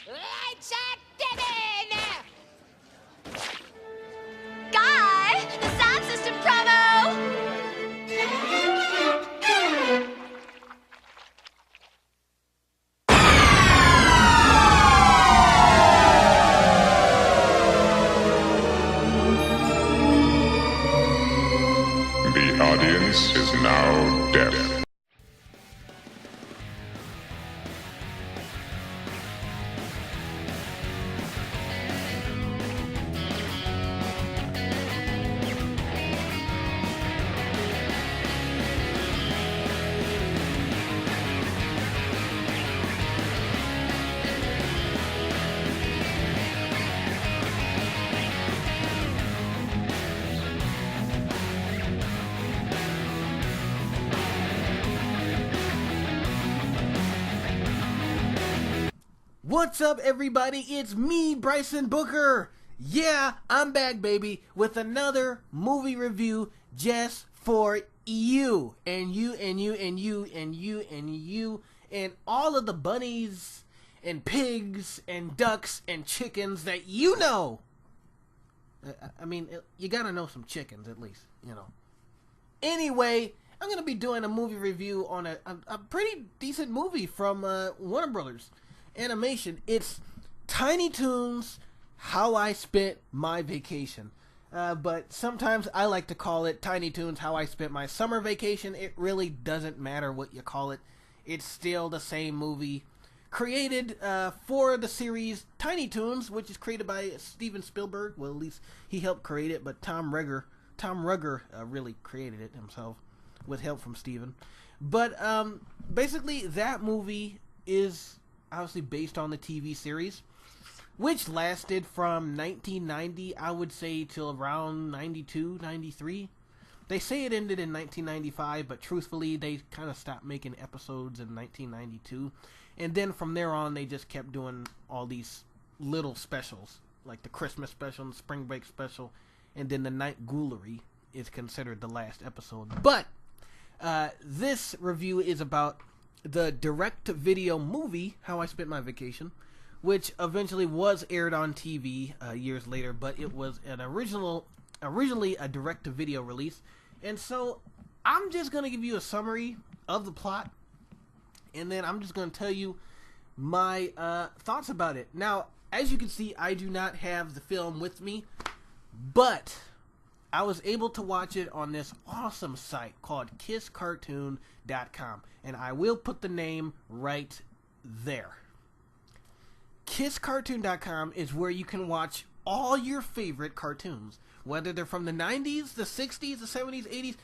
Lights out, Devin! Guy, the sound system promo! The audience is now deaf. What's up, everybody? It's me, Bryson Booker. Yeah, I'm back, baby, with another movie review just for you. And you, and you, and you, and you, and you, and all of the bunnies, and pigs, and ducks, and chickens that you know. I mean, you gotta know some chickens, at least, you know. Anyway, I'm gonna be doing a movie review on a pretty decent movie from Warner Brothers Animation. It's Tiny Toons How I Spent My Vacation. But sometimes I like to call it Tiny Toons How I Spent My Summer Vacation. It really doesn't matter what you call it. It's still the same movie. Created for the series Tiny Toons, which is created by Steven Spielberg. Well, at least he helped create it, but Tom Ruegger really created it himself with help from Steven. But basically, that movie is obviously based on the TV series, which lasted from 1990, I would say, till around 92, 93. They say it ended in 1995, but truthfully, they kind of stopped making episodes in 1992. And then from there on, they just kept doing all these little specials, like the Christmas special and the Spring Break special, and then the Night Ghoulery is considered the last episode. But this review is about the direct-to-video movie, How I Spent My Vacation, which eventually was aired on TV years later, but it was an originally a direct-to-video release. And so I'm just going to give you a summary of the plot, and then I'm just going to tell you my thoughts about it. Now, as you can see, I do not have the film with me, but I was able to watch it on this awesome site called KissCartoon.com, and I will put the name right there. KissCartoon.com is where you can watch all your favorite cartoons, whether they're from the 90s, the 60s, the 70s, 80s,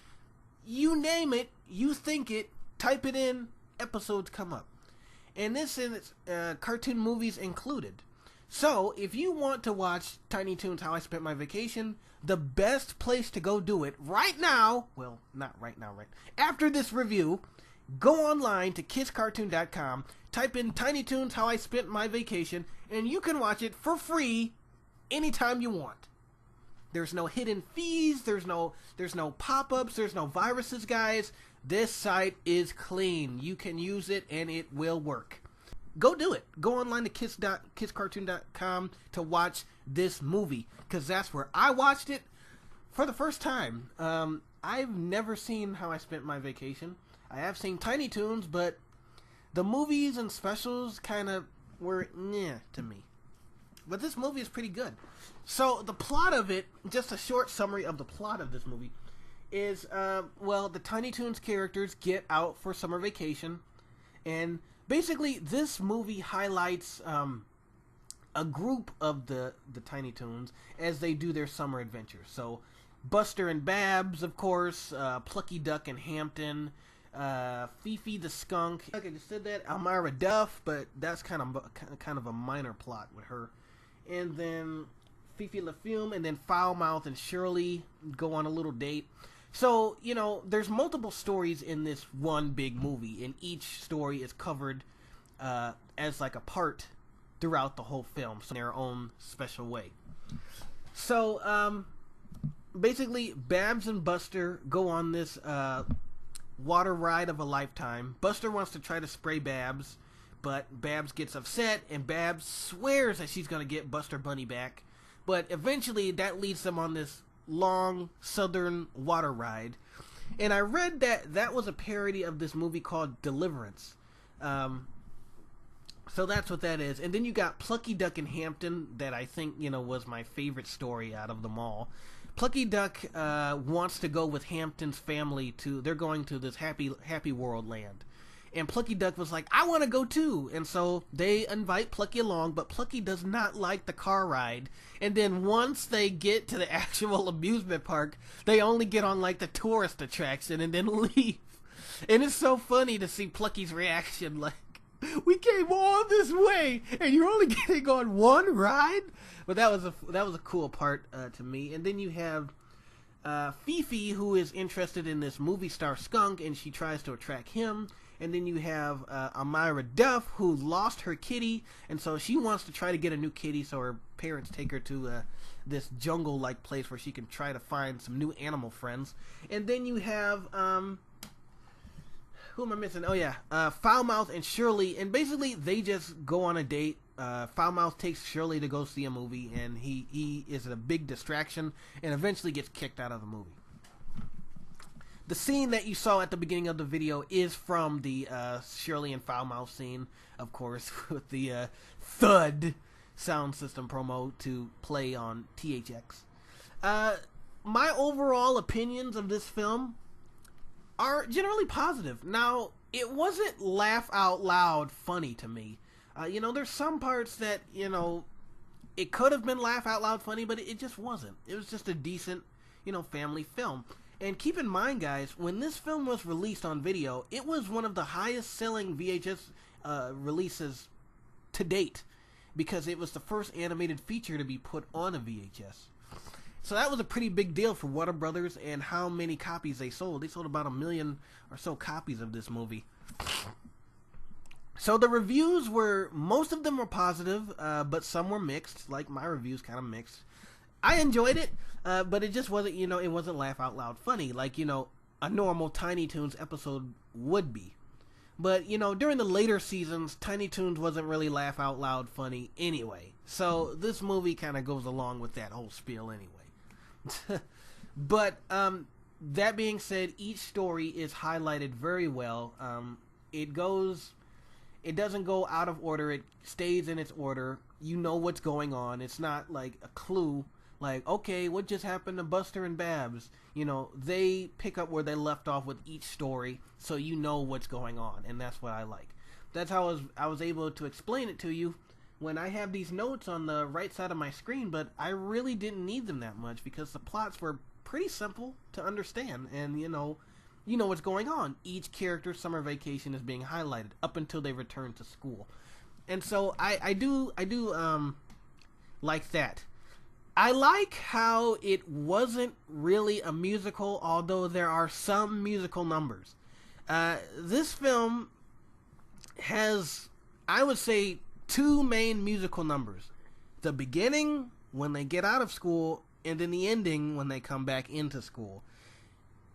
you name it, you think it, type it in, episodes come up. And this is cartoon movies included. So, if you want to watch Tiny Toons How I Spent My Vacation, the best place to go do it right now, well, not right now, right after this review, go online to KissCartoon.com, type in Tiny Toons How I Spent My Vacation, and you can watch it for free anytime you want. There's no hidden fees, there's no pop-ups, there's no viruses, guys. This site is clean. You can use it and it will work. Go do it. Go online to KissCartoon.com to watch this movie, because that's where I watched it for the first time. I've never seen How I Spent My Vacation. I have seen Tiny Toons, but the movies and specials kind of were meh to me. But this movie is pretty good. So the plot of it, just a short summary of the plot of this movie, is, the Tiny Toons characters get out for summer vacation, and basically this movie highlights a group of the Tiny Toons as they do their summer adventures. So Buster and Babs, of course, Plucky Duck and Hampton, Fifi the Skunk, like I just said that, Elmira Duff, but that's kind of a minor plot with her, and then Fifi LaFume, and then Foulmouth and Shirley go on a little date. So, you know, there's multiple stories in this one big movie, and each story is covered as like a part throughout the whole film, so in their own special way. So, basically, Babs and Buster go on this water ride of a lifetime. Buster wants to try to spray Babs, but Babs gets upset, and Babs swears that she's going to get Buster Bunny back. But eventually, that leads them on this long southern water ride. And I read that that was a parody of this movie called Deliverance. So that's what that is. And then you got Plucky Duck in Hampton, that I think, was my favorite story out of them all. Plucky Duck wants to go with Hampton's family they're going to this happy world land. And Plucky Duck was like, I want to go too. And so they invite Plucky along, but Plucky does not like the car ride. And then once they get to the actual amusement park, they only get on like the tourist attraction and then leave. And it's so funny to see Plucky's reaction, like, we came all this way and you're only getting on one ride? But that was a cool part to me. And then you have Fifi, who is interested in this movie star Skunk, and she tries to attract him. And then you have Amira Duff, who lost her kitty, and so she wants to try to get a new kitty, so her parents take her to this jungle-like place where she can try to find some new animal friends. And then you have, who am I missing? Oh yeah, Foulmouth and Shirley, and basically they just go on a date. Foulmouth takes Shirley to go see a movie, and he is a big distraction, and eventually gets kicked out of the movie. The scene that you saw at the beginning of the video is from the Shirley and Foulmouth scene, of course, with the thud sound system promo to play on THX. My overall opinions of this film are generally positive. Now, it wasn't laugh out loud funny to me. There's some parts that, it could have been laugh out loud funny, but it just wasn't. It was just a decent, family film. And keep in mind, guys, when this film was released on video, it was one of the highest selling VHS releases to date, because it was the first animated feature to be put on a VHS. So that was a pretty big deal for Warner Brothers, and how many copies they sold. They sold about 1 million or so copies of this movie. So the reviews most of them were positive, but some were mixed, like my reviews kind of mixed. I enjoyed it, but it just wasn't, it wasn't laugh out loud funny, like, a normal Tiny Toons episode would be. But, during the later seasons, Tiny Toons wasn't really laugh out loud funny anyway. So this movie kind of goes along with that whole spiel anyway. But, that being said, each story is highlighted very well. It doesn't go out of order, it stays in its order. You know what's going on. It's not like a clue. Like, okay, what just happened to Buster and Babs? They pick up where they left off with each story, so you know what's going on, and that's what I like. That's how I was able to explain it to you when I have these notes on the right side of my screen, but I really didn't need them that much, because the plots were pretty simple to understand, and, you know what's going on. Each character's summer vacation is being highlighted up until they return to school. And so I do like that. I like how it wasn't really a musical, although there are some musical numbers. This film has, I would say, 2 main musical numbers. The beginning, when they get out of school, and then the ending, when they come back into school.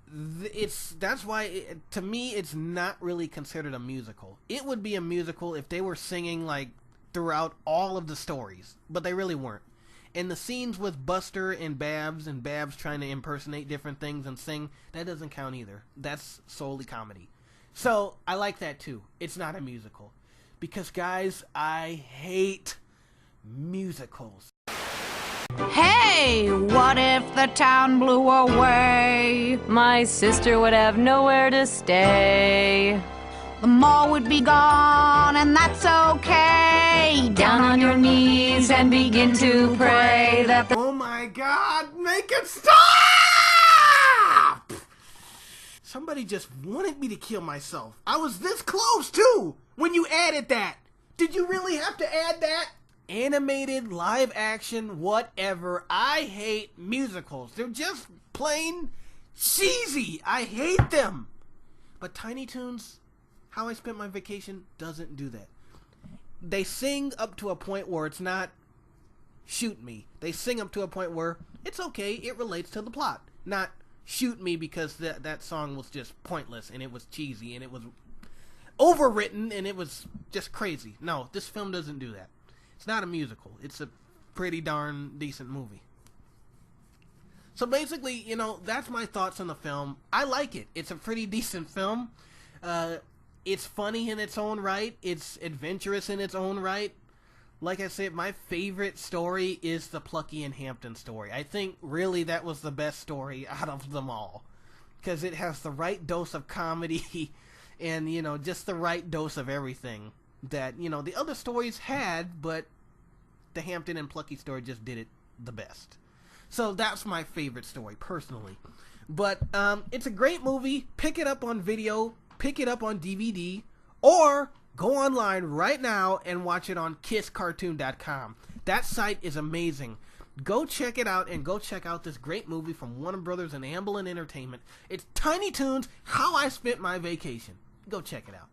That's why, to me, it's not really considered a musical. It would be a musical if they were singing, like, throughout all of the stories, but they really weren't. And the scenes with Buster and Babs trying to impersonate different things and sing, that doesn't count either. That's solely comedy. So, I like that too. It's not a musical. Because, guys, I hate musicals. Hey, what if the town blew away? My sister would have nowhere to stay. The mall would be gone, and that's okay. Down on your knees and begin to pray that the... Oh my God, make it stop! Somebody just wanted me to kill myself. I was this close too when you added that. Did you really have to add that? Animated, live action, whatever. I hate musicals. They're just plain cheesy. I hate them. But Tiny Toons, How I Spent My Vacation, doesn't do that. They sing up to a point where it's not shoot me. They sing up to a point where it's okay, it relates to the plot. Not shoot me because that song was just pointless and it was cheesy and it was overwritten and it was just crazy. No, this film doesn't do that. It's not a musical. It's a pretty darn decent movie. So basically, you know, that's my thoughts on the film. I like it. It's a pretty decent film. It's funny in its own right. It's adventurous in its own right. Like I said, my favorite story is the Plucky and Hampton story. I think really that was the best story out of them all. Because it has the right dose of comedy and, you know, just the right dose of everything that, you know, the other stories had, but the Hampton and Plucky story just did it the best. So that's my favorite story, personally. But it's a great movie. Pick it up on video, pick it up on DVD, or go online right now and watch it on kisscartoon.com. That site is amazing. Go check it out and go check out this great movie from Warner Brothers and Amblin Entertainment. It's Tiny Toons, How I Spent My Vacation. Go check it out.